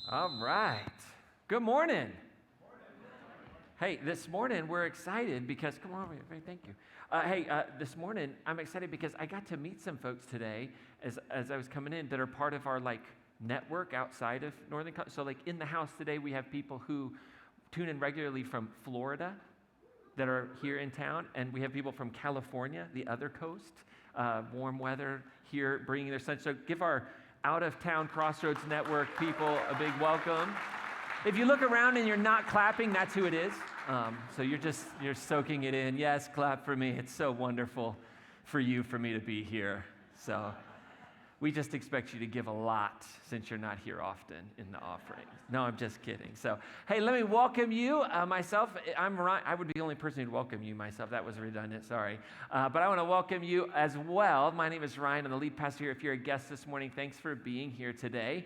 All right. Good morning. Hey, this morning we're excited because, come on, thank you. This morning I'm excited because I got to meet some folks today as I was coming in that are part of our network outside of Northern Colorado. So in the house today we have people who tune in regularly from Florida that are here in town, and we have people from California, the other coast, warm weather here bringing their sun. So give our out-of-town Crossroads Network people a big welcome. If you look around and you're not clapping, that's who it is. So you're soaking it in. Yes, clap for me. It's so wonderful for me to be here. So we just expect you to give a lot since you're not here often in the offering. No, I'm just kidding. So, hey, let me welcome you. Myself, I'm Ryan. I would be the only person who'd welcome you myself. That was redundant, sorry. But I want to welcome you as well. My name is Ryan. I'm the lead pastor here. If you're a guest this morning, thanks for being here today.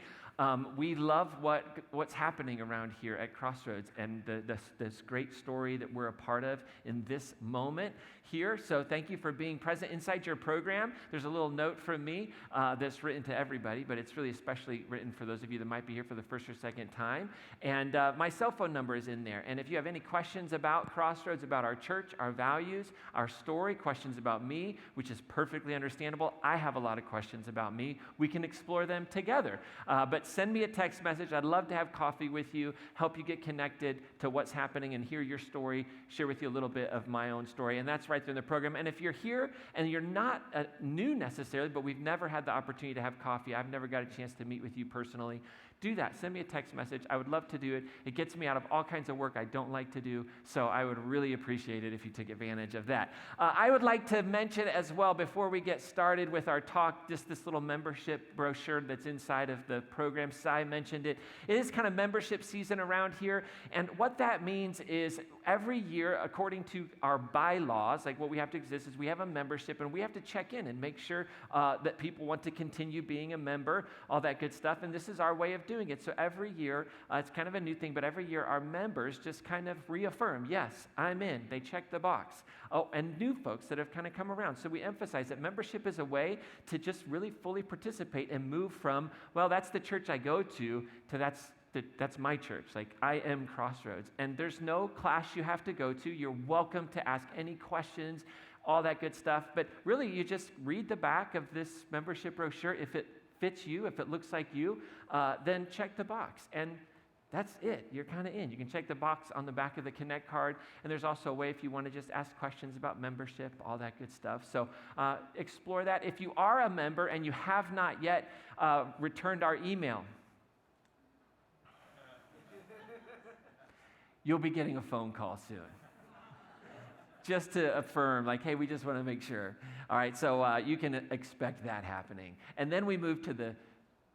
We love what's happening around here at Crossroads and this great story that we're a part of in this moment here. So thank you for being present. Inside your program, there's a little note from me that's written to everybody, but it's really especially written for those of you that might be here for the first or second time. And my cell phone number is in there. And if you have any questions about Crossroads, about our church, our values, our story, questions about me, which is perfectly understandable. I have a lot of questions about me. We can explore them together. But send me a text message. I'd love to have coffee with you, help you get connected to what's happening and hear your story, share with you a little bit of my own story. And that's right there in the program. And if you're here and you're not new necessarily, but we've never had the opportunity to have coffee, I've never got a chance to meet with you personally, do that. Send me a text message. I would love to do it. It gets me out of all kinds of work I don't like to do, so I would really appreciate it if you took advantage of that. I would like to mention as well, before we get started with our talk, just this little membership brochure that's inside of the program. Sai mentioned it. It is kind of membership season around here, and what that means is every year, according to our bylaws, what we have to exist is we have a membership, and we have to check in and make sure that people want to continue being a member, all that good stuff, and this is our way of doing it. So every year, it's kind of a new thing, but every year our members just kind of reaffirm, yes, I'm in. They check the box. Oh, and new folks that have kind of come around. So we emphasize that membership is a way to just really fully participate and move from, well, that's the church I go to that's my church. I am Crossroads. And there's no class you have to go to. You're welcome to ask any questions, all that good stuff. But really, you just read the back of this membership brochure. If it fits you, if it looks like you, then check the box. And that's it. You're kind of in. You can check the box on the back of the Connect card. And there's also a way if you want to just ask questions about membership, all that good stuff. So explore that. If you are a member and you have not yet returned our email, you'll be getting a phone call soon. Just to affirm, hey, we just want to make sure. All right, so you can expect that happening. And then we move to the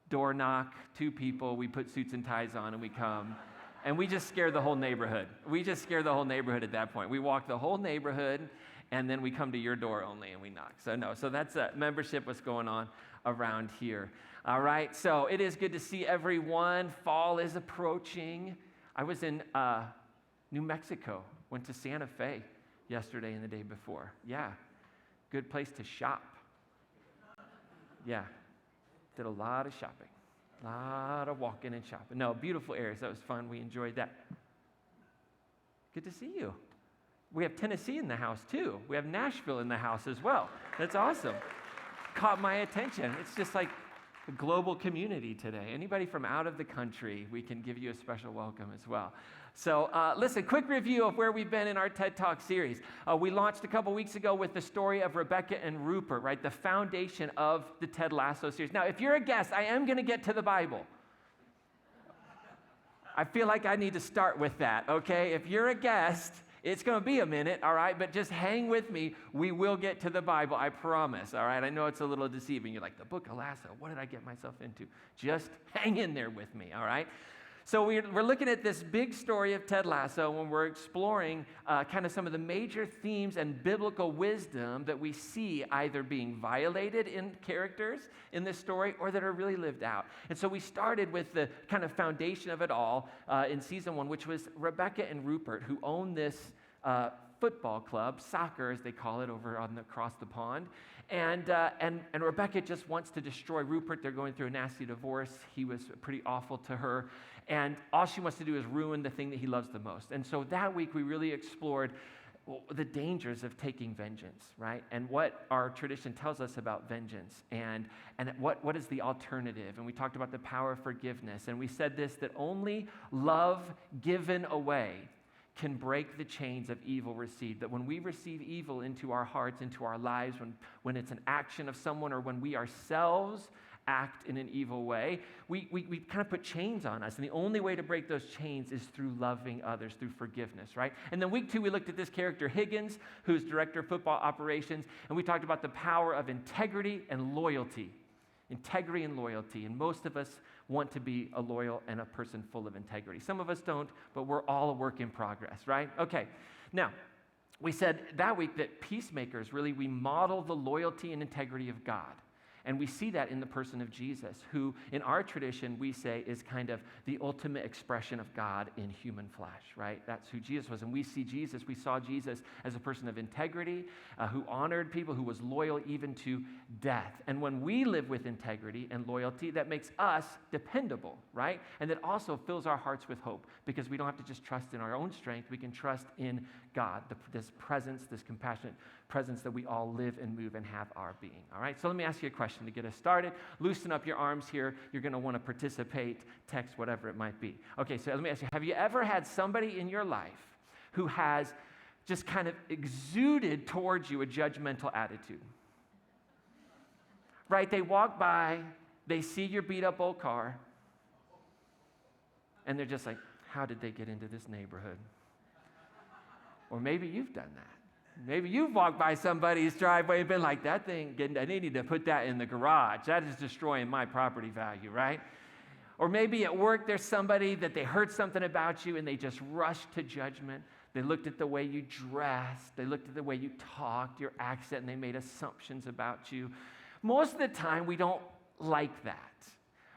door knock, 2 people, we put suits and ties on, and we come. And we just scare the whole neighborhood. We just scare the whole neighborhood at that point. We walk the whole neighborhood, and then we come to your door only, and we knock. So that's membership, what's going on around here. All right, so it is good to see everyone. Fall is approaching. I was in New Mexico, went to Santa Fe yesterday and the day before. Yeah, good place to shop. Yeah, did a lot of shopping, a lot of walking and shopping. No, beautiful areas. That was fun. We enjoyed that. Good to see you. We have Tennessee in the house too. We have Nashville in the house as well. That's awesome. Caught my attention. It's just like a global community today. Anybody from out of the country, we can give you a special welcome as well. So listen, quick review of where we've been in our TED Talk series. We launched a couple weeks ago with the story of Rebecca and Rupert, right? The foundation of the Ted Lasso series. Now, if you're a guest, I am going to get to the Bible. I feel like I need to start with that, okay? If you're a guest, it's going to be a minute, all right? But just hang with me. We will get to the Bible, I promise, all right? I know it's a little deceiving. You're like, the book of Lasso, what did I get myself into? Just hang in there with me, all right? So we're looking at this big story of Ted Lasso when we're exploring kind of some of the major themes and biblical wisdom that we see either being violated in characters in this story or that are really lived out. And so we started with the kind of foundation of it all in season 1, which was Rebecca and Rupert, who own this football club, soccer as they call it over across the pond. And Rebecca just wants to destroy Rupert. They're going through a nasty divorce. He was pretty awful to her. And all she wants to do is ruin the thing that he loves the most. And so that week we really explored the dangers of taking vengeance, right? And what our tradition tells us about vengeance and what is the alternative. And we talked about the power of forgiveness. And we said this, that only love given away can break the chains of evil received. That when we receive evil into our hearts, into our lives, when it's an action of someone or when we ourselves act in an evil way, we kind of put chains on us. And the only way to break those chains is through loving others, through forgiveness, right? And then week 2, we looked at this character, Higgins, who's director of football operations, and we talked about the power of integrity and loyalty. Integrity and loyalty. And most of us want to be a loyal and a person full of integrity. Some of us don't, but we're all a work in progress, right? Okay. Now, we said that week that peacemakers, really, we model the loyalty and integrity of God. And we see that in the person of Jesus, who in our tradition we say is kind of the ultimate expression of God in human flesh, right? That's who Jesus was. And we saw Jesus as a person of integrity, who honored people, who was loyal even to death. And when we live with integrity and loyalty, that makes us dependable, right? And that also fills our hearts with hope, because we don't have to just trust in our own strength. We can trust in God, this presence, this compassionate presence that we all live and move and have our being. All right, so let me ask you a question to get us started. Loosen up your arms here. You're going to want to participate, text, whatever it might be. Okay, so let me ask you, have you ever had somebody in your life who has just kind of exuded towards you a judgmental attitude? Right, they walk by, they see your beat up old car, and they're just like, how did they get into this neighborhood? Or maybe you've done that. Maybe you've walked by somebody's driveway and been like, that thing, they need to put that in the garage. That is destroying my property value, right? Or maybe at work there's somebody that they heard something about you and they just rushed to judgment. They looked at the way you dressed. They looked at the way you talked, your accent, and they made assumptions about you. Most of the time we don't like that.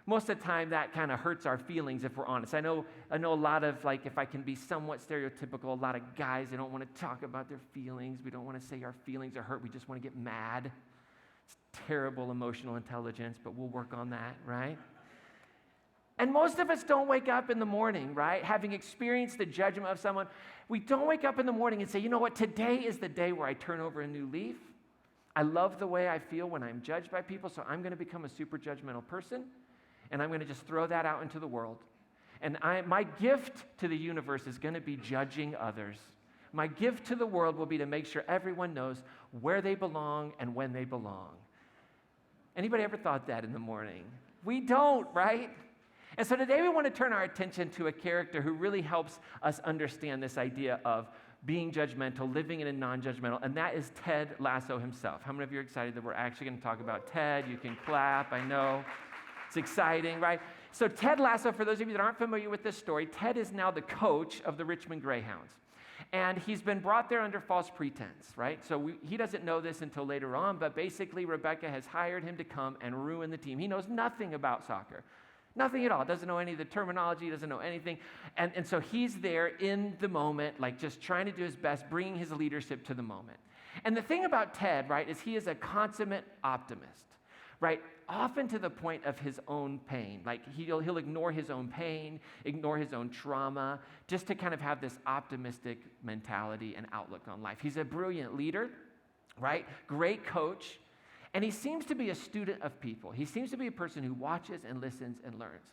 Most of the time that kind of hurts our feelings if we're honest. I know a lot of, like, if I can be somewhat stereotypical, a lot of guys, they don't want to talk about their feelings. We don't want to say our feelings are hurt. We just want to get mad. It's terrible emotional intelligence, but we'll work on that, right? And most of us don't wake up in the morning, right? Having experienced the judgment of someone, we don't wake up in the morning and say, you know what, today is the day where I turn over a new leaf. I love the way I feel when I'm judged by people, so I'm going to become a super judgmental person. And I'm going to just throw that out into the world. And my gift to the universe is going to be judging others. My gift to the world will be to make sure everyone knows where they belong and when they belong. Anybody ever thought that in the morning? We don't, right? And so today we want to turn our attention to a character who really helps us understand this idea of being judgmental, living in a non-judgmental, and that is Ted Lasso himself. How many of you are excited that we're actually going to talk about Ted? You can clap, I know. It's exciting, right? So Ted Lasso, for those of you that aren't familiar with this story, Ted is now the coach of the Richmond Greyhounds. And he's been brought there under false pretense, right? So he doesn't know this until later on, but basically Rebecca has hired him to come and ruin the team. He knows nothing about soccer. Nothing at all. Doesn't know any of the terminology, doesn't know anything. And so he's there in the moment, like just trying to do his best, bringing his leadership to the moment. And the thing about Ted, right, is he is a consummate optimist. Right, often to the point of his own pain. Like he'll ignore his own pain, ignore his own trauma, just to kind of have this optimistic mentality and outlook on life. He's a brilliant leader, right? Great coach, and he seems to be a student of people. He seems to be a person who watches and listens and learns.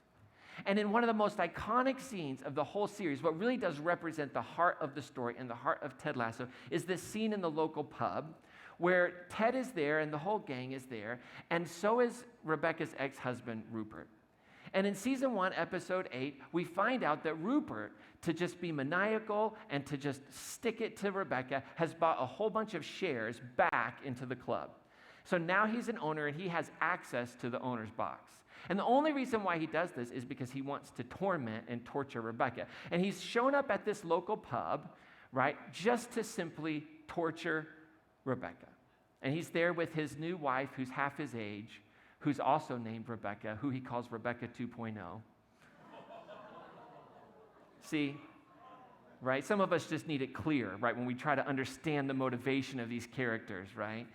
And in one of the most iconic scenes of the whole series, what really does represent the heart of the story and the heart of Ted Lasso is this scene in the local pub where Ted is there and the whole gang is there, and so is Rebecca's ex-husband, Rupert. And in season 1, episode 8, we find out that Rupert, to just be maniacal and to just stick it to Rebecca, has bought a whole bunch of shares back into the club. So now he's an owner and he has access to the owner's box. And the only reason why he does this is because he wants to torment and torture Rebecca. And he's shown up at this local pub, right, just to simply torture Rebecca. And he's there with his new wife, who's half his age, who's also named Rebecca, who he calls Rebecca 2.0. See, right? Some of us just need it clear, right, when we try to understand the motivation of these characters, right?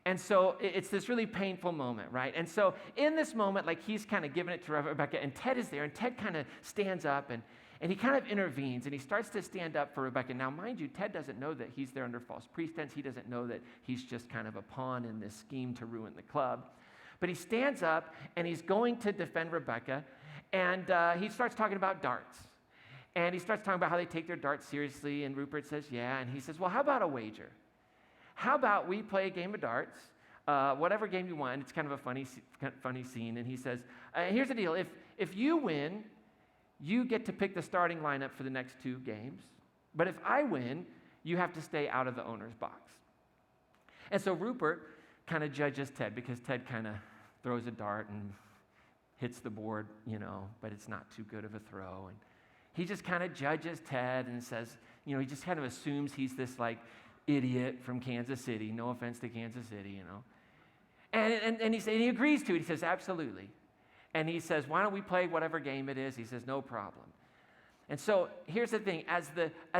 And so it's this really painful moment, right? And so in this moment, like he's kind of giving it to Rebecca, and Ted is there, and Ted kind of stands up, and he kind of intervenes, and he starts to stand up for Rebecca. Now, mind you, Ted doesn't know that he's there under false pretense. He doesn't know that he's just kind of a pawn in this scheme to ruin the club. But he stands up, and he's going to defend Rebecca, and he starts talking about darts. And he starts talking about how they take their darts seriously, and Rupert says, yeah, and he says, well, how about a wager? How about we play a game of darts, whatever game you want. It's kind of a funny scene. And he says, here's the deal. If you win, you get to pick the starting lineup for the next 2 games. But if I win, you have to stay out of the owner's box. And so Rupert kind of judges Ted, because Ted kind of throws a dart and hits the board, but it's not too good of a throw. And he just kind of judges Ted and says, he just kind of assumes he's this like idiot from Kansas City. No offense to Kansas City, And he agrees to it. He says, absolutely. And he says, why don't we play whatever game it is? He says, no problem. And so here's the thing. As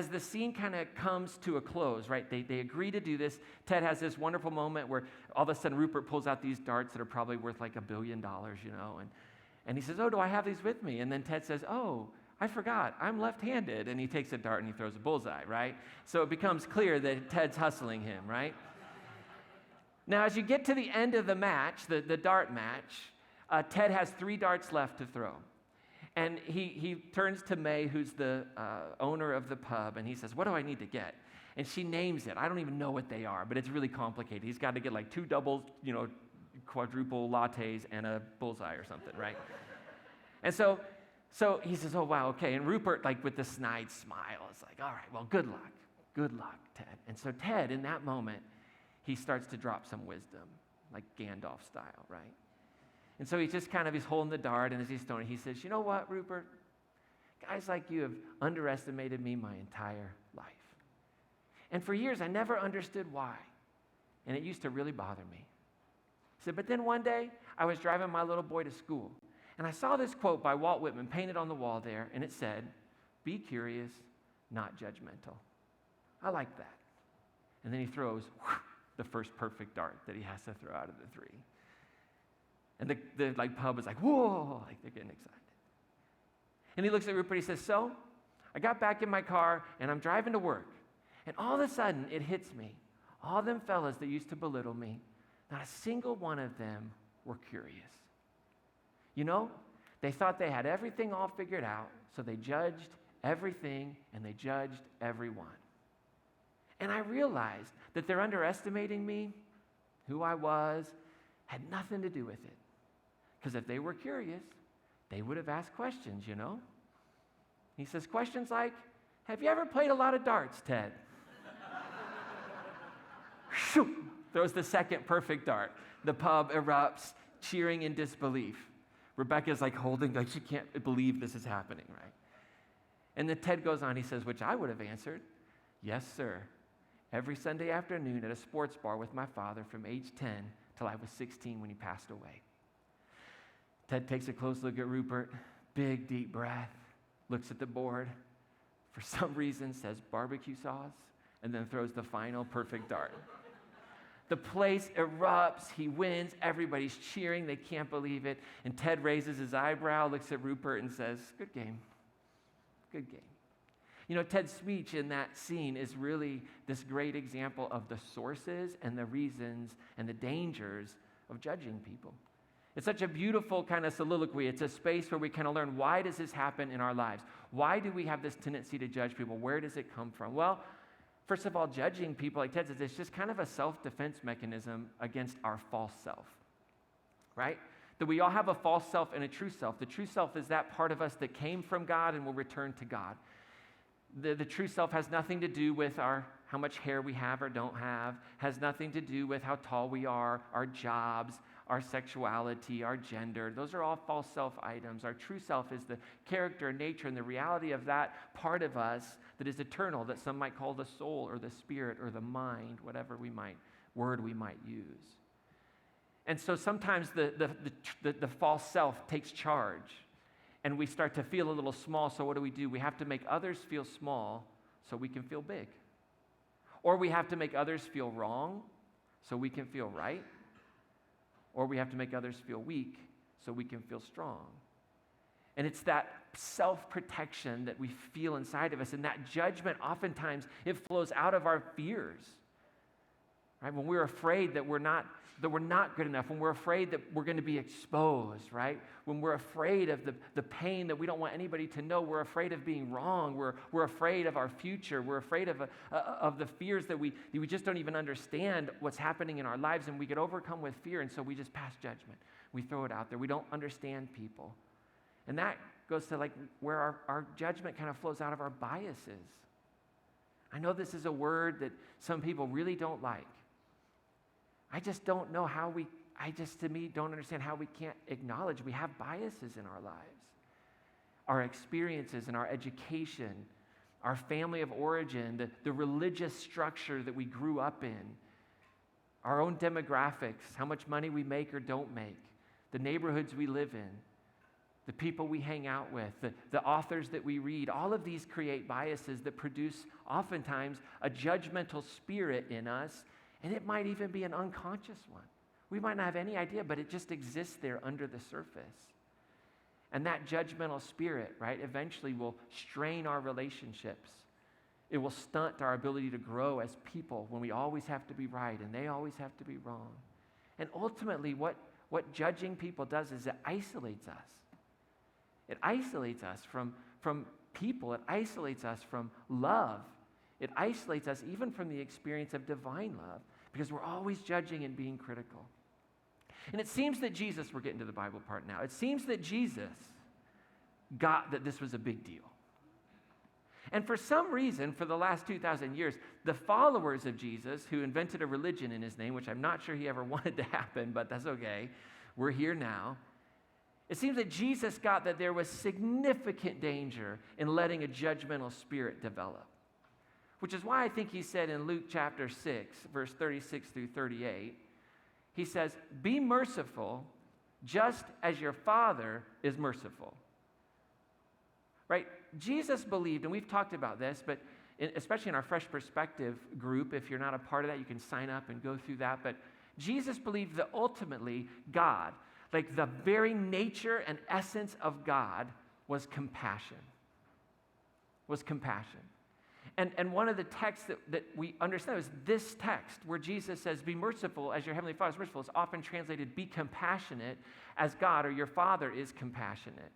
the scene kind of comes to a close, right, they agree to do this. Ted has this wonderful moment where all of a sudden Rupert pulls out these darts that are probably worth like $1 billion, and he says, oh, do I have these with me? And then Ted says, oh, I forgot, I'm left-handed. And he takes a dart and he throws a bullseye, right? So it becomes clear that Ted's hustling him, right? Now, as you get to the end of the match, the dart match, Ted has 3 darts left to throw. And he turns to May, who's the owner of the pub, and he says, what do I need to get? And she names it. I don't even know what they are, but it's really complicated. He's got to get like 2 doubles, quadruple lattes and a bullseye or something, right? And so he says, oh, wow, okay. And Rupert, like with the snide smile, is like, all right, well, good luck, Ted. And so Ted, in that moment, he starts to drop some wisdom, like Gandalf style, right? And so he's holding the dart, and as he's throwing it, he says, you know what, Rupert? Guys like you have underestimated me my entire life. And for years, I never understood why. And it used to really bother me. He said, but then one day, I was driving my little boy to school, and I saw this quote by Walt Whitman painted on the wall there, and it said, be curious, not judgmental. I like that. And then he throws the first perfect dart that he has to throw out of the 3. And the pub is like, whoa, like they're getting excited. And he looks at Rupert, he says, so I got back in my car and I'm driving to work. And all of a sudden it hits me. All them fellas that used to belittle me, not a single one of them were curious. They thought they had everything all figured out, so they judged everything and they judged everyone. And I realized that they're underestimating me, who I was, had nothing to do with it. Because if they were curious, they would have asked questions, He says questions like, have you ever played a lot of darts, Ted? Shoot, throws the second perfect dart. The pub erupts, cheering in disbelief. Rebecca's like holding, like she can't believe this is happening, right? And then Ted goes on, he says, which I would have answered, yes, sir. Every Sunday afternoon at a sports bar with my father from age 10 till I was 16 when he passed away. Ted takes a close look at Rupert, big, deep breath, looks at the board, for some reason says barbecue sauce, and then throws the final perfect dart. The place erupts, he wins, everybody's cheering, they can't believe it, and Ted raises his eyebrow, looks at Rupert and says, good game, good game. Ted's speech in that scene is really this great example of the sources and the reasons and the dangers of judging people. It's such a beautiful kind of soliloquy. It's a space where we kind of learn, why does this happen in our lives? Why do we have this tendency to judge people? Where does it come from? Well, first of all, judging people, like Ted says, it's just kind of a self-defense mechanism against our false self, right? That we all have a false self and a true self. The true self is that part of us that came from God and will return to God. The true self has nothing to do with how much hair we have or don't have, has nothing to do with how tall we are, our jobs, our sexuality, our gender. Those are all false self items. Our true self is the character, nature, and the reality of that part of us that is eternal, that some might call the soul or the spirit or the mind, whatever word we might use. And so sometimes the false self takes charge. and we start to feel a little small. So what do? We have to make others feel small so we can feel big. Or we have to make others feel wrong so we can feel right. Or we have to make others feel weak so we can feel strong. And it's that self-protection that we feel inside of us, and that judgment, oftentimes, it flows out of our fears. Right? When we're afraid that we're not good enough, when we're afraid that we're going to be exposed, right? When we're afraid of the pain that we don't want anybody to know, we're afraid of being wrong, we're afraid of our future, we're afraid of the fears that we just don't even understand what's happening in our lives, and we get overcome with fear, and so we just pass judgment. We throw it out there. We don't understand people. And that goes to like where our judgment kind of flows out of our biases. I know this is a word that some people really don't like. I just don't know how to me, don't understand how we can't acknowledge we have biases in our lives. Our experiences and our education, our family of origin, the religious structure that we grew up in, our own demographics, how much money we make or don't make, the neighborhoods we live in, the people we hang out with, the authors that we read, all of these create biases that produce oftentimes a judgmental spirit in us, and it might even be an unconscious one. We might not have any idea, but it just exists there under the surface. And that judgmental spirit, right, eventually will strain our relationships. It will stunt our ability to grow as people when we always have to be right and they always have to be wrong. And ultimately, what judging people does is it isolates us. It isolates us from people. It isolates us from love. It isolates us even from the experience of divine love because we're always judging and being critical. And it seems that Jesus, we're getting to the Bible part now, it seems that Jesus got that this was a big deal. And for some reason, for the last 2,000 years, the followers of Jesus who invented a religion in his name, which I'm not sure he ever wanted to happen, but that's okay, we're here now. It seems that Jesus got that there was significant danger in letting a judgmental spirit develop, which is why I think he said in Luke chapter 6, verse 36 through 38, he says, "Be merciful just as your Father is merciful." Right? Jesus believed, and we've talked about this, but especially in our Fresh Perspective group, if you're not a part of that, you can sign up and go through that, but Jesus believed that ultimately God, like the very nature and essence of God, was compassion. Was compassion. And one of the texts that we understand is this text where Jesus says, "Be merciful as your heavenly Father is merciful," is often translated, "Be compassionate as God or your Father is compassionate."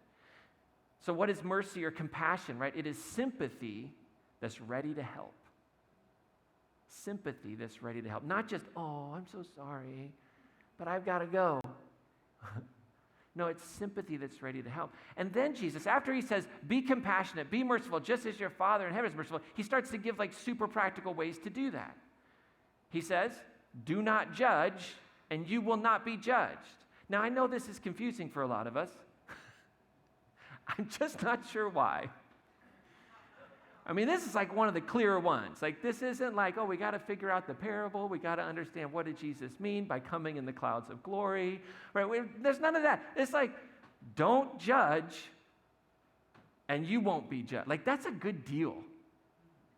So what is mercy or compassion, right? It is sympathy that's ready to help. Sympathy that's ready to help. Not just, "Oh, I'm so sorry, but I've got to go." No, it's sympathy that's ready to help. And then Jesus, after he says, "Be compassionate, be merciful, just as your Father in heaven is merciful," he starts to give like super practical ways to do that. He says, "Do not judge, and you will not be judged." Now, I know this is confusing for a lot of us. I'm just not sure why. I mean, this is like one of the clearer ones. Like, this isn't like, oh, we got to figure out the parable. We got to understand what did Jesus mean by coming in the clouds of glory. Right? There's none of that. It's like, don't judge, and you won't be judged. Like, that's a good deal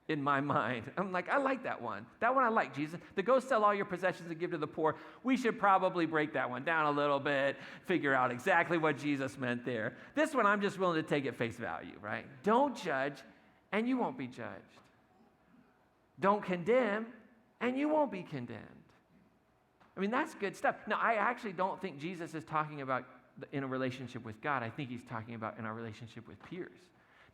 in my mind. I'm like, I like that one. That one I like, Jesus. The go sell all your possessions and give to the poor. We should probably break that one down a little bit, figure out exactly what Jesus meant there. This one, I'm just willing to take at face value, right? Don't judge, and you won't be judged. Don't condemn, and you won't be condemned. I mean, that's good stuff. Now, I actually don't think Jesus is talking about in a relationship with God. I think he's talking about in our relationship with peers.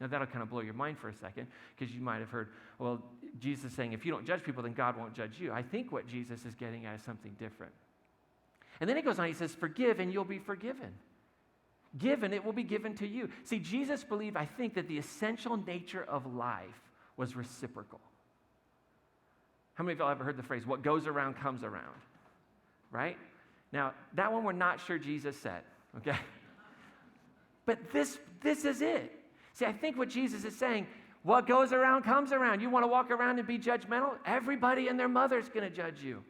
Now, that'll kind of blow your mind for a second, because you might have heard, well, Jesus saying, if you don't judge people, then God won't judge you. I think what Jesus is getting at is something different. And then he goes on, he says, "Forgive, and you'll be forgiven. Give, and it will be given to you." See, Jesus believed, I think, that the essential nature of life was reciprocal. How many of y'all ever heard the phrase, "What goes around comes around"? Right? Now, that one we're not sure Jesus said, okay? But this is it. See, I think what Jesus is saying, what goes around comes around. You want to walk around and be judgmental? Everybody and their mother's going to judge you.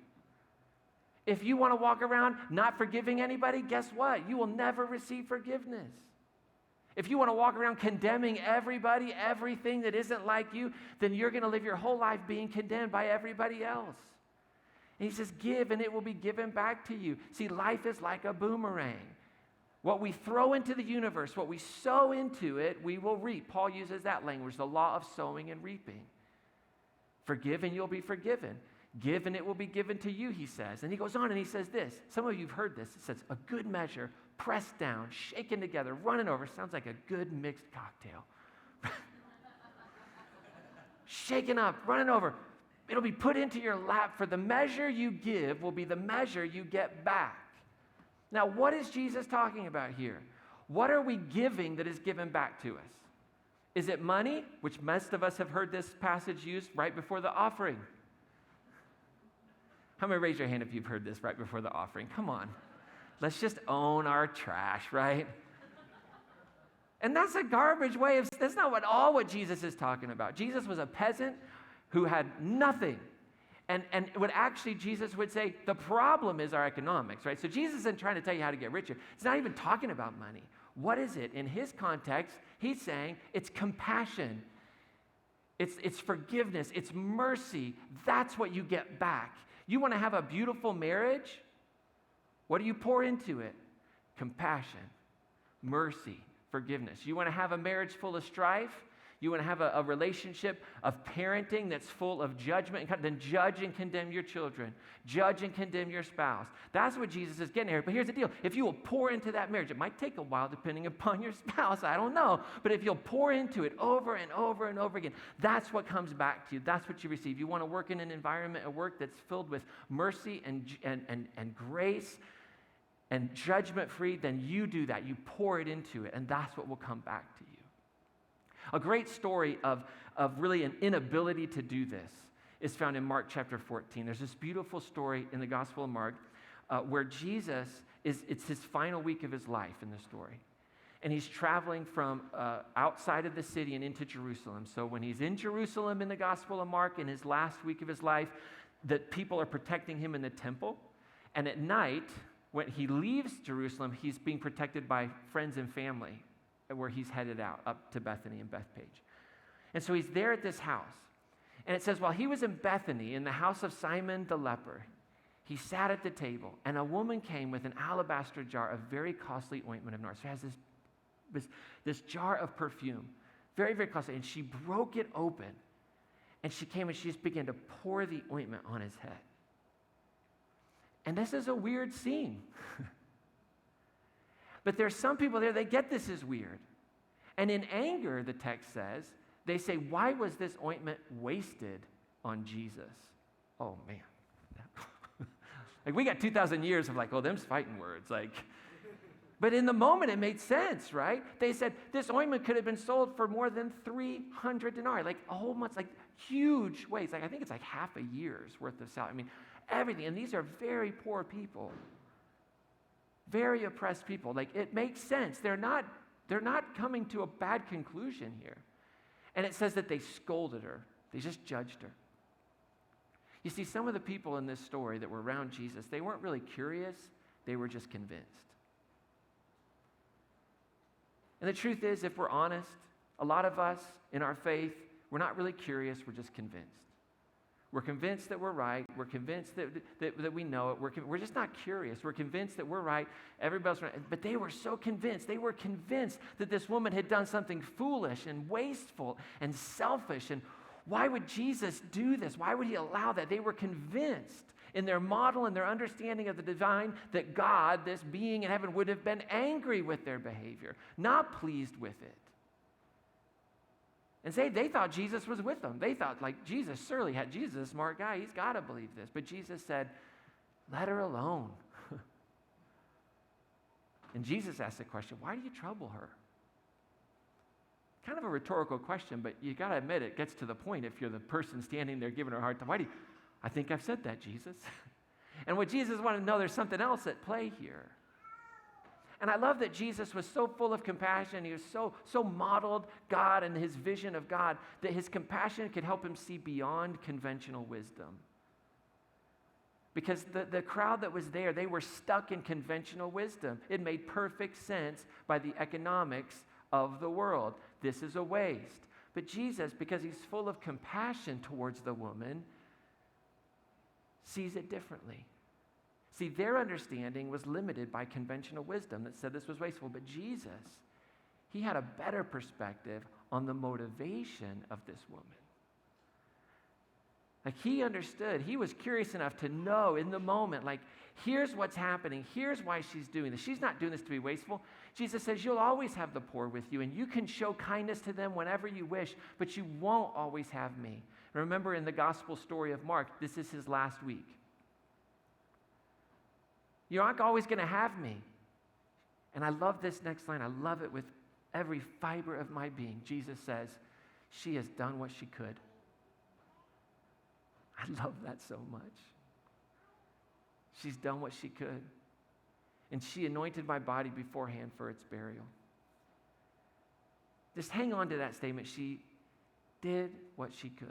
If you want to walk around not forgiving anybody, guess what? You will never receive forgiveness. If you want to walk around condemning everybody, everything that isn't like you, then you're going to live your whole life being condemned by everybody else. And he says, give and it will be given back to you. See, life is like a boomerang. What we throw into the universe, what we sow into it, we will reap. Paul uses that language, the law of sowing and reaping. Forgive and you'll be forgiven. Give and it will be given to you, he says. And he goes on and he says this. Some of you have heard this. It says, a good measure, pressed down, shaken together, running over. Sounds like a good mixed cocktail. Shaken up, running over. It'll be put into your lap, for the measure you give will be the measure you get back. Now, what is Jesus talking about here? What are we giving that is given back to us? Is it money, which most of us have heard this passage used right before the offering? How many raise your hand if you've heard this right before the offering? Come on. Let's just own our trash, right? And that's a garbage way of, that's not all what Jesus is talking about. Jesus was a peasant who had nothing. And what actually Jesus would say, the problem is our economics, right? So Jesus isn't trying to tell you how to get richer. He's not even talking about money. What is it? In his context, he's saying it's compassion. It's forgiveness. It's mercy. That's what you get back. You want to have a beautiful marriage? What do you pour into it? Compassion, mercy, forgiveness. You want to have a marriage full of strife? You want to have a relationship of parenting that's full of judgment? Then judge and condemn your children. Judge and condemn your spouse. That's what Jesus is getting here. But here's the deal. If you will pour into that marriage, it might take a while depending upon your spouse. I don't know. But if you'll pour into it over and over and over again, that's what comes back to you. That's what you receive. You want to work in an environment of work that's filled with mercy and grace and judgment-free, then you do that. You pour it into it, and that's what will come back to you. A great story of really an inability to do this is found in Mark chapter 14. There's this beautiful story in the Gospel of Mark where Jesus, it's his final week of his life in the story. And he's traveling from outside of the city and into Jerusalem. So when he's in Jerusalem in the Gospel of Mark in his last week of his life, the people are protecting him in the temple. And at night, when he leaves Jerusalem, he's being protected by friends and family, where he's headed out up to Bethany and Bethpage. And so he's there at this house. And it says, while he was in Bethany, in the house of Simon the leper, he sat at the table, and a woman came with an alabaster jar of very costly ointment of nard. So it has this jar of perfume, very, very costly, and she broke it open. And she came and she just began to pour the ointment on his head. And this is a weird scene. But there's some people there, they get this is weird. And in anger, the text says, they say, why was this ointment wasted on Jesus? Oh, man. Like, we got 2,000 years of like, oh, them's fighting words. Like, but in the moment, it made sense, right? They said, this ointment could have been sold for more than 300 denarii, like a whole month, like huge ways. Like, I think it's like half a year's worth of salary. I mean, everything. And these are very poor people. Very oppressed people. Like, it makes sense. They're not coming to a bad conclusion here. And it says that they scolded her. They just judged her. You see, some of the people in this story that were around Jesus, they weren't really curious. They were just convinced. And the truth is, if we're honest, a lot of us in our faith, we're not really curious. We're just convinced. We're convinced that we're right. We're convinced that we know it. We're just not curious. We're convinced that we're right. Everybody else right. But they were so convinced. They were convinced that this woman had done something foolish and wasteful and selfish. And why would Jesus do this? Why would he allow that? They were convinced in their model and their understanding of the divine that God, this being in heaven, would have been angry with their behavior, not pleased with it. And say they thought Jesus was with them. They thought, like, Jesus is a smart guy. He's got to believe this. But Jesus said, let her alone. And Jesus asked the question, why do you trouble her? Kind of a rhetorical question, but you got to admit it gets to the point if you're the person standing there giving her a hard time. I think I've said that, Jesus. And what Jesus wanted to know, there's something else at play here. And I love that Jesus was so full of compassion. He was so modeled God and his vision of God that his compassion could help him see beyond conventional wisdom. Because the crowd that was there, they were stuck in conventional wisdom. It made perfect sense by the economics of the world. This is a waste. But Jesus, because he's full of compassion towards the woman, sees it differently. See, their understanding was limited by conventional wisdom that said this was wasteful. But Jesus, he had a better perspective on the motivation of this woman. Like, he understood. He was curious enough to know in the moment, like, here's what's happening. Here's why she's doing this. She's not doing this to be wasteful. Jesus says, you'll always have the poor with you, and you can show kindness to them whenever you wish, but you won't always have me. Remember in the gospel story of Mark, this is his last week. You're not always going to have me. And I love this next line. I love it with every fiber of my being. Jesus says, she has done what she could. I love that so much. She's done what she could. And she anointed my body beforehand for its burial. Just hang on to that statement. She did what she could.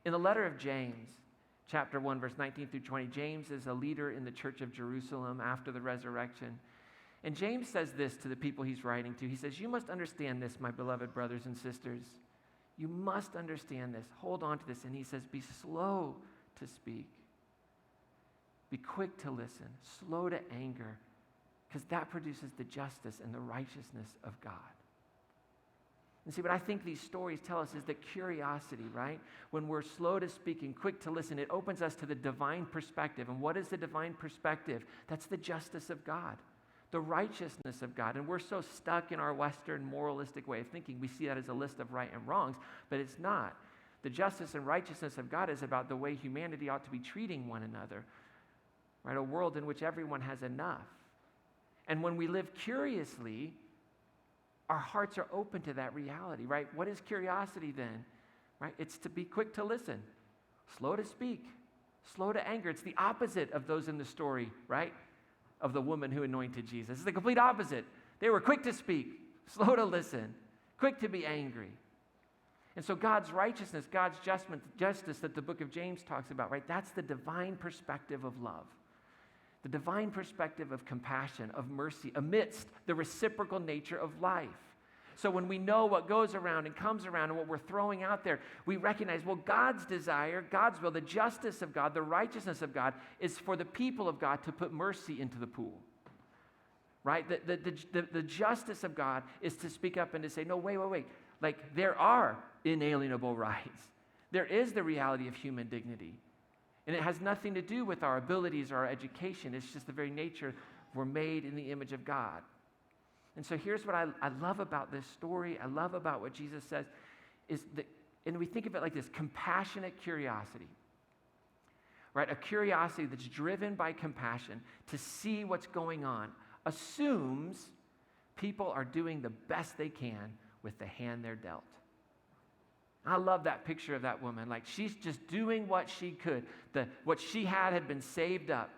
In the letter of James, chapter 1, verse 19 through 20, James is a leader in the church of Jerusalem after the resurrection. And James says this to the people he's writing to. He says, you must understand this, my beloved brothers and sisters. You must understand this. Hold on to this. And he says, be slow to speak. Be quick to listen, slow to anger, because that produces the justice and the righteousness of God. And see, what I think these stories tell us is that curiosity, right? When we're slow to speak and quick to listen, it opens us to the divine perspective. And what is the divine perspective? That's the justice of God, the righteousness of God. And we're so stuck in our Western moralistic way of thinking. We see that as a list of right and wrongs, but it's not. The justice and righteousness of God is about the way humanity ought to be treating one another, right? A world in which everyone has enough. And when we live curiously, our hearts are open to that reality, right? What is curiosity then? Right? It's to be quick to listen, slow to speak, slow to anger. It's the opposite of those in the story, right? Of the woman who anointed Jesus. It's the complete opposite. They were quick to speak, slow to listen, quick to be angry. And so God's righteousness, God's justice that the book of James talks about, right? That's the divine perspective of love. The divine perspective of compassion, of mercy, amidst the reciprocal nature of life. So when we know what goes around and comes around and what we're throwing out there, we recognize, well, God's desire, God's will, the justice of God, the righteousness of God is for the people of God to put mercy into the pool. Right? The justice of God is to speak up and to say, no, wait. Like, there are inalienable rights. There is the reality of human dignity. And it has nothing to do with our abilities or our education. It's just the very nature we're made in the image of God. And so here's what I love about this story. I love about what Jesus says is that, and we think of it like this, compassionate curiosity. Right? A curiosity that's driven by compassion to see what's going on assumes people are doing the best they can with the hand they're dealt. I love that picture of that woman. Like, she's just doing what she could. What she had been saved up.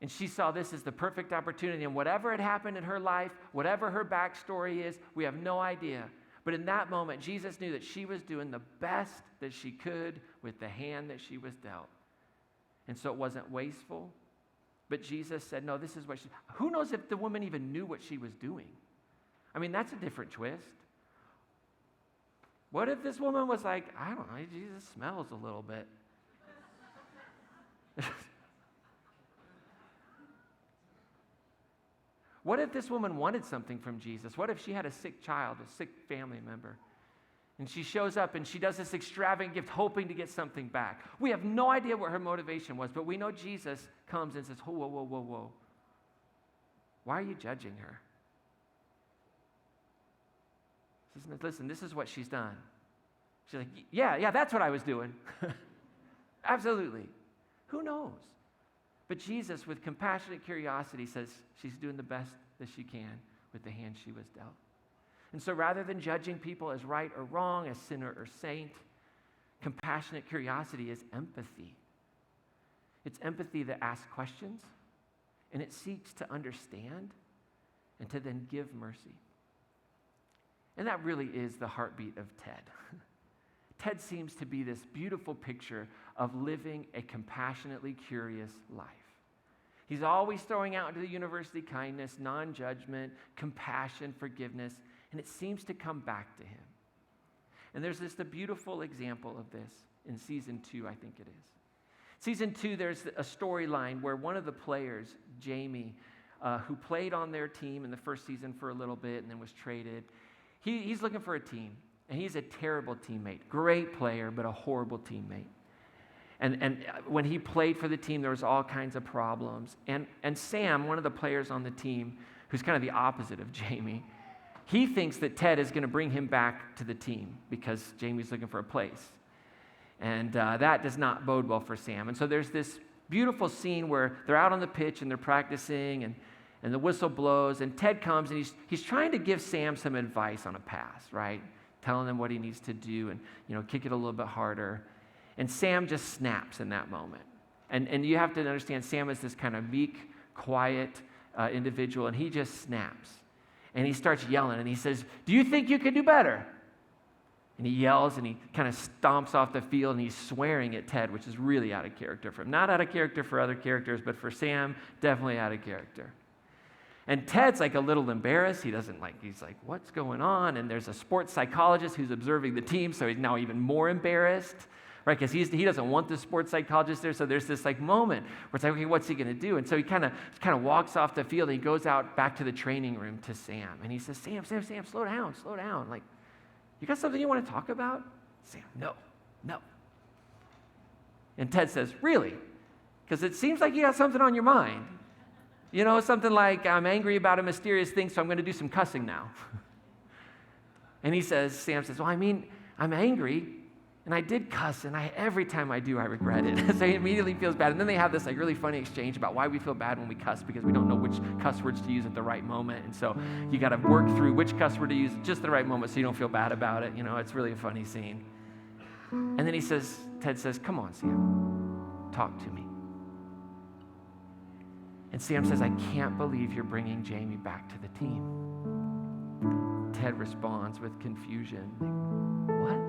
And she saw this as the perfect opportunity. And whatever had happened in her life, whatever her backstory is, we have no idea. But in that moment, Jesus knew that she was doing the best that she could with the hand that she was dealt. And so it wasn't wasteful. But Jesus said, no, this is what she... Who knows if the woman even knew what she was doing? I mean, that's a different twist. What if this woman was like, I don't know, Jesus smells a little bit. What if this woman wanted something from Jesus? What if she had a sick child, a sick family member? And she shows up and she does this extravagant gift hoping to get something back. We have no idea what her motivation was, but we know Jesus comes and says, whoa. Why are you judging her? Listen, this is what she's done. She's like, yeah, that's what I was doing. Absolutely. Who knows? But Jesus, with compassionate curiosity, says she's doing the best that she can with the hand she was dealt. And so rather than judging people as right or wrong, as sinner or saint, compassionate curiosity is empathy. It's empathy that asks questions, and it seeks to understand and to then give mercy. And that really is the heartbeat of Ted. Ted seems to be this beautiful picture of living a compassionately curious life. He's always throwing out into the university kindness, non-judgment, compassion, forgiveness, and it seems to come back to him. And there's a beautiful example of this in season 2, I think it is. Season 2, there's a storyline where one of the players, Jamie, who played on their team in the first season for a little bit and then was traded, he's looking for a team, and he's a terrible teammate. Great player, but a horrible teammate. And when he played for the team, there was all kinds of problems. And Sam, one of the players on the team, who's kind of the opposite of Jamie, he thinks that Ted is going to bring him back to the team because Jamie's looking for a place. And that does not bode well for Sam. And so there's this beautiful scene where they're out on the pitch and they're practicing, and the whistle blows, and Ted comes, and he's trying to give Sam some advice on a pass, right? Telling him what he needs to do and, kick it a little bit harder. And Sam just snaps in that moment. And you have to understand, Sam is this kind of meek, quiet individual, and he just snaps. And he starts yelling, and he says, "Do you think you could do better?" And he yells, and he kind of stomps off the field, and he's swearing at Ted, which is really out of character for him. Not out of character for other characters, but for Sam, definitely out of character. And Ted's like a little embarrassed. He's like, what's going on? And there's a sports psychologist who's observing the team, so he's now even more embarrassed, right? Because he doesn't want the sports psychologist there, so there's this moment where it's like, okay, what's he going to do? And so he kind of walks off the field, and he goes out back to the training room to Sam, and he says, Sam, slow down. Like, you got something you want to talk about? Sam, no. And Ted says, really? Because it seems like you got something on your mind. Something like, I'm angry about a mysterious thing, so I'm going to do some cussing now. And Sam says, well, I'm angry, and I did cuss, and every time I do, I regret it. So he immediately feels bad. And then they have this really funny exchange about why we feel bad when we cuss, because we don't know which cuss words to use at the right moment. And so you got to work through which cuss word to use at just the right moment so you don't feel bad about it. It's really a funny scene. And then Ted says, come on, Sam, talk to me. And Sam says, I can't believe you're bringing Jamie back to the team. Ted responds with confusion. Like, what?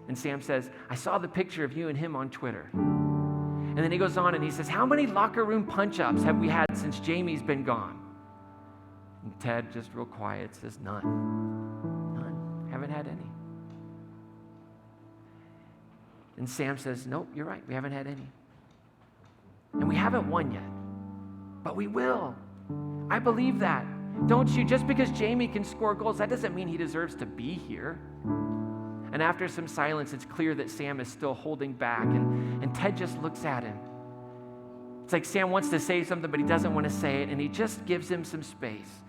And Sam says, I saw the picture of you and him on Twitter. And then he goes on and he says, how many locker room punch-ups have we had since Jamie's been gone? And Ted, just real quiet, says, none. Haven't had any. And Sam says, nope, you're right, we haven't had any. And we haven't won yet. But we will. I believe that. Don't you? Just because Jamie can score goals, that doesn't mean he deserves to be here. And after some silence, it's clear that Sam is still holding back, and Ted just looks at him. It's like Sam wants to say something, but he doesn't want to say it, and he just gives him some space.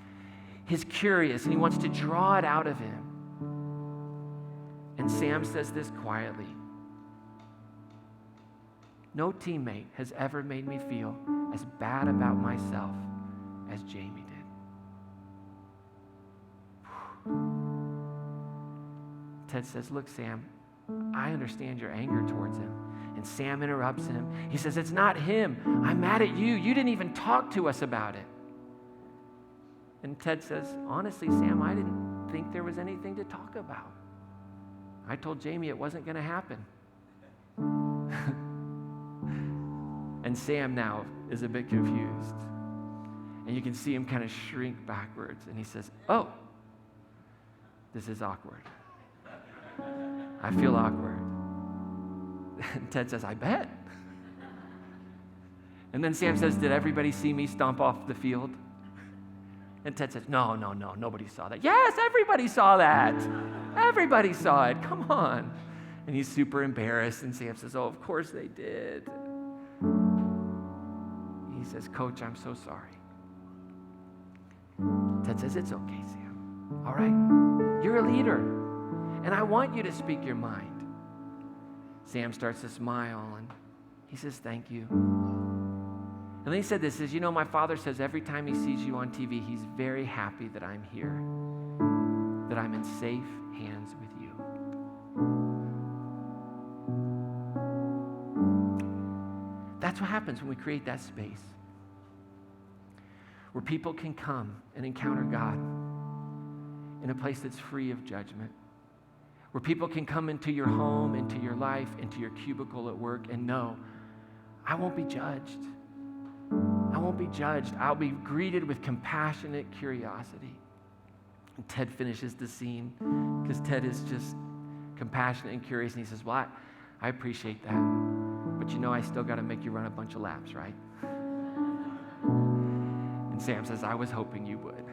He's curious, and he wants to draw it out of him. And Sam says this quietly. No teammate has ever made me feel as bad about myself as Jamie did. Ted says, look, Sam, I understand your anger towards him. And Sam interrupts him. He says, it's not him. I'm mad at you. You didn't even talk to us about it. And Ted says, honestly, Sam, I didn't think there was anything to talk about. I told Jamie it wasn't going to happen. And Sam now is a bit confused. And you can see him kind of shrink backwards. And he says, oh, this is awkward. I feel awkward. And Ted says, I bet. And then Sam says, did everybody see me stomp off the field? And Ted says, no, nobody saw that. Yes, everybody saw that. Everybody saw it. Come on. And he's super embarrassed. And Sam says, oh, of course they did. He says, Coach, I'm so sorry. Ted says, it's okay, Sam. All right? You're a leader, and I want you to speak your mind. Sam starts to smile, and he says, thank you. And then he said this, my father says every time he sees you on TV, he's very happy that I'm here, that I'm in safe hands with you. That's what happens when we create that space where people can come and encounter God in a place that's free of judgment, where people can come into your home, into your life, into your cubicle at work and know, I won't be judged. won't be judged. I'll be greeted with compassionate curiosity. And Ted finishes the scene because Ted is just compassionate and curious. And he says, well, I appreciate that. But I still got to make you run a bunch of laps, right? And Sam says, I was hoping you would.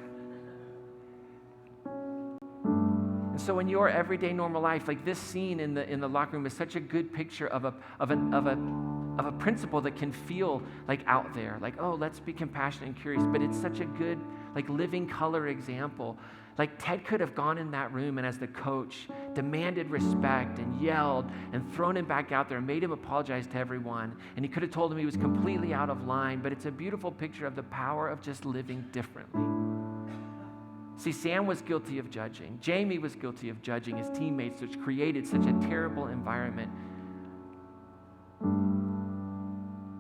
And so in your everyday normal life, like this scene in the locker room is such a good picture of a principle that can feel like out there, like, oh, let's be compassionate and curious, but it's such a good, like, living color example. Like Ted could have gone in that room and as the coach demanded respect and yelled and thrown him back out there and made him apologize to everyone. And he could have told him he was completely out of line, but it's a beautiful picture of the power of just living differently. See, Sam was guilty of judging. Jamie was guilty of judging his teammates, which created such a terrible environment.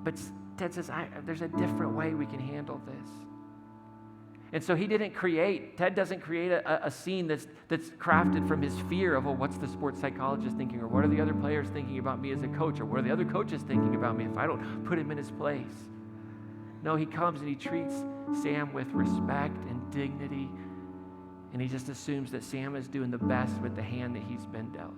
But Ted says, there's a different way we can handle this. And so Ted doesn't create a scene that's crafted from his fear of, well, what's the sports psychologist thinking? Or what are the other players thinking about me as a coach? Or what are the other coaches thinking about me if I don't put him in his place? No, he comes and he treats Sam with respect and dignity. And he just assumes that Sam is doing the best with the hand that he's been dealt.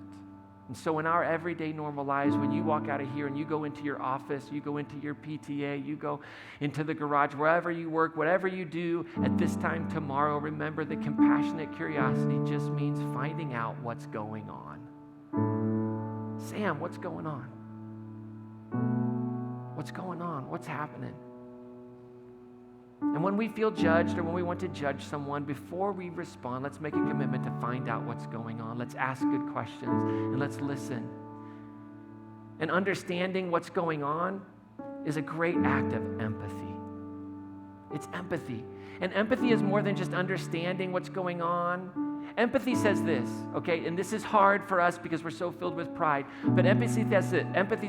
And so in our everyday normal lives, when you walk out of here and you go into your office, you go into your PTA, you go into the garage, wherever you work, whatever you do at this time tomorrow, remember that compassionate curiosity just means finding out what's going on. Sam, what's going on? What's going on? What's happening? And when we feel judged or when we want to judge someone, before we respond, let's make a commitment to find out what's going on. Let's ask good questions and let's listen. And understanding what's going on is a great act of empathy. It's empathy. And empathy is more than just understanding what's going on. Empathy says this, okay, and this is hard for us because we're so filled with pride, but empathy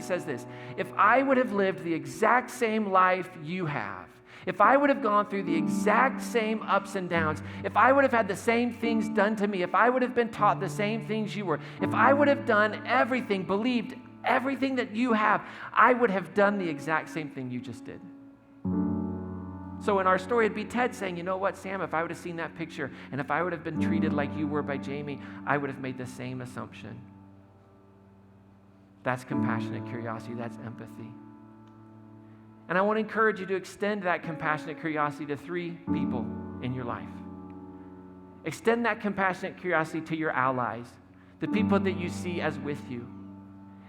says this: if I would have lived the exact same life you have, if I would have gone through the exact same ups and downs, if I would have had the same things done to me, if I would have been taught the same things you were, if I would have done everything, believed everything that you have, I would have done the exact same thing you just did. So in our story, it'd be Ted saying, you know what, Sam, if I would have seen that picture and if I would have been treated like you were by Jamie, I would have made the same assumption. That's compassionate curiosity. That's empathy. And I want to encourage you to extend that compassionate curiosity to 3 people in your life. Extend that compassionate curiosity to your allies, the people that you see as with you.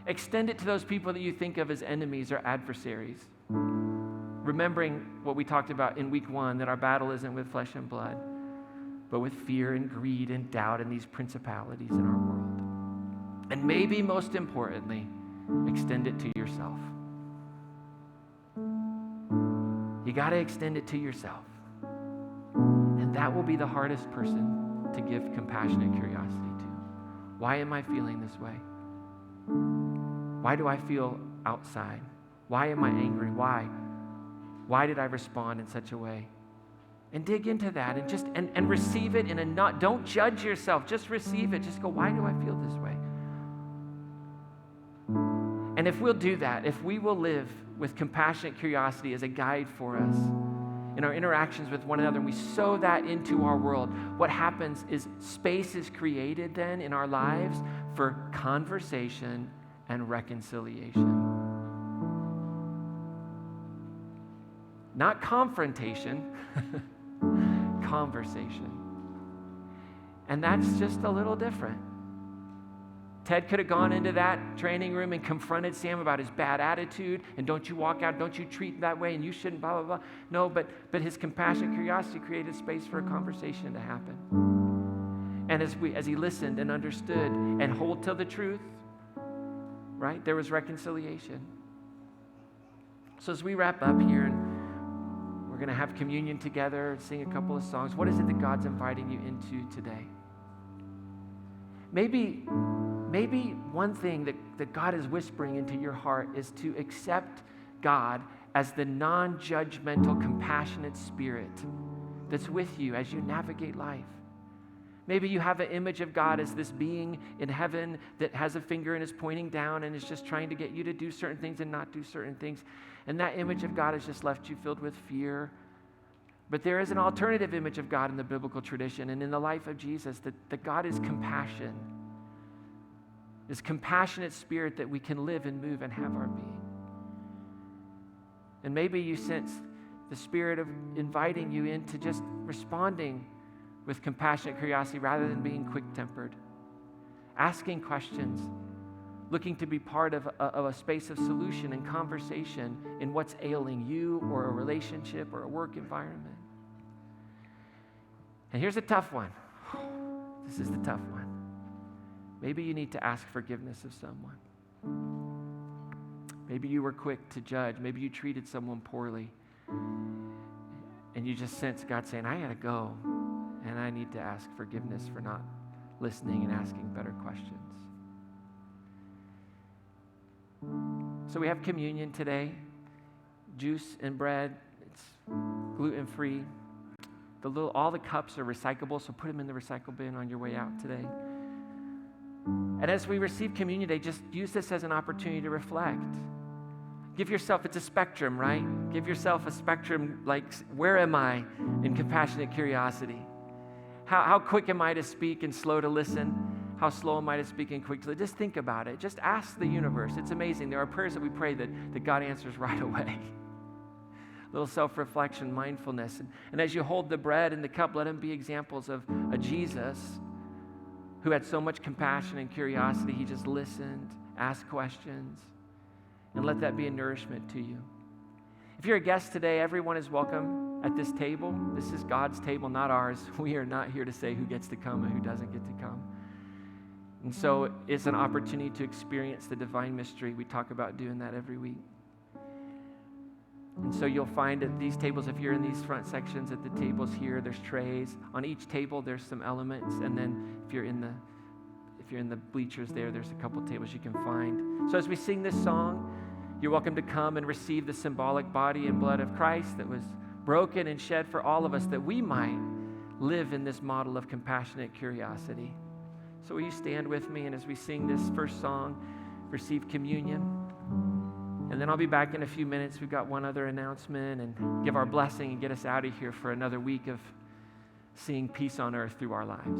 Extend it to those people that you think of as enemies or adversaries. Remembering what we talked about in week 1, that our battle isn't with flesh and blood, but with fear and greed and doubt and these principalities in our world. And maybe most importantly, extend it to yourself. You got to extend it to yourself. And that will be the hardest person to give compassionate curiosity to. Why am I feeling this way? Why do I feel outside? Why am I angry? Why did I respond in such a way? And dig into that and just and receive it in a don't judge yourself. Just receive it. Just go, why do I feel this way? And if we'll do that, if we will live with compassionate curiosity as a guide for us in our interactions with one another, and we sow that into our world, what happens is space is created then in our lives for conversation and reconciliation. Not confrontation, conversation. And that's just a little different. Ted could have gone into that training room and confronted Sam about his bad attitude, and don't you walk out, don't you treat that way, and you shouldn't, blah, blah, blah. No, but his compassionate curiosity created space for a conversation to happen. And as he listened and understood and hold to the truth, right, there was reconciliation. So as we wrap up here, and we're going to have communion together and sing a couple of songs, what is it that God's inviting you into today? Maybe one thing that God is whispering into your heart is to accept God as the non-judgmental, compassionate Spirit that's with you as you navigate life. Maybe you have an image of God as this being in heaven that has a finger and is pointing down and is just trying to get you to do certain things and not do certain things. And that image of God has just left you filled with fear. But there is an alternative image of God in the biblical tradition and in the life of Jesus, that God is compassion. This compassionate spirit that we can live and move and have our being. And maybe you sense the Spirit of inviting you into just responding with compassionate curiosity rather than being quick-tempered. Asking questions, looking to be part of a space of solution and conversation in what's ailing you or a relationship or a work environment. And here's a tough one. This is the tough one. Maybe you need to ask forgiveness of someone. Maybe you were quick to judge. Maybe you treated someone poorly. And you just sense God saying, I gotta go. And I need to ask forgiveness for not listening and asking better questions. So we have communion today. Juice and bread. It's gluten-free. All the cups are recyclable, so put them in the recycle bin on your way out today. And as we receive communion today, just use this as an opportunity to reflect. Give yourself, it's a spectrum, right? Give yourself a spectrum, like, where am I in compassionate curiosity? How quick am I to speak and slow to listen? How slow am I to speak and quick to listen? Just think about it. Just ask the universe. It's amazing. There are prayers that we pray that God answers right away. A little self-reflection, mindfulness. And as you hold the bread and the cup, let them be examples of a Jesus who had so much compassion and curiosity. He just listened, asked questions, and let that be a nourishment to you. If you're a guest today, everyone is welcome at this table. This is God's table, not ours. We are not here to say who gets to come and who doesn't get to come. And so it's an opportunity to experience the divine mystery. We talk about doing that every week. And so you'll find at these tables, if you're in these front sections, at the tables here, there's trays. On each table, there's some elements. And then if you're in the bleachers there's a couple tables you can find. So as we sing this song, you're welcome to come and receive the symbolic body and blood of Christ that was broken and shed for all of us, that we might live in this model of compassionate curiosity. So will you stand with me, and as we sing this first song, receive communion. And then I'll be back in a few minutes. We've got one other announcement and give our blessing and get us out of here for another week of seeing peace on earth through our lives.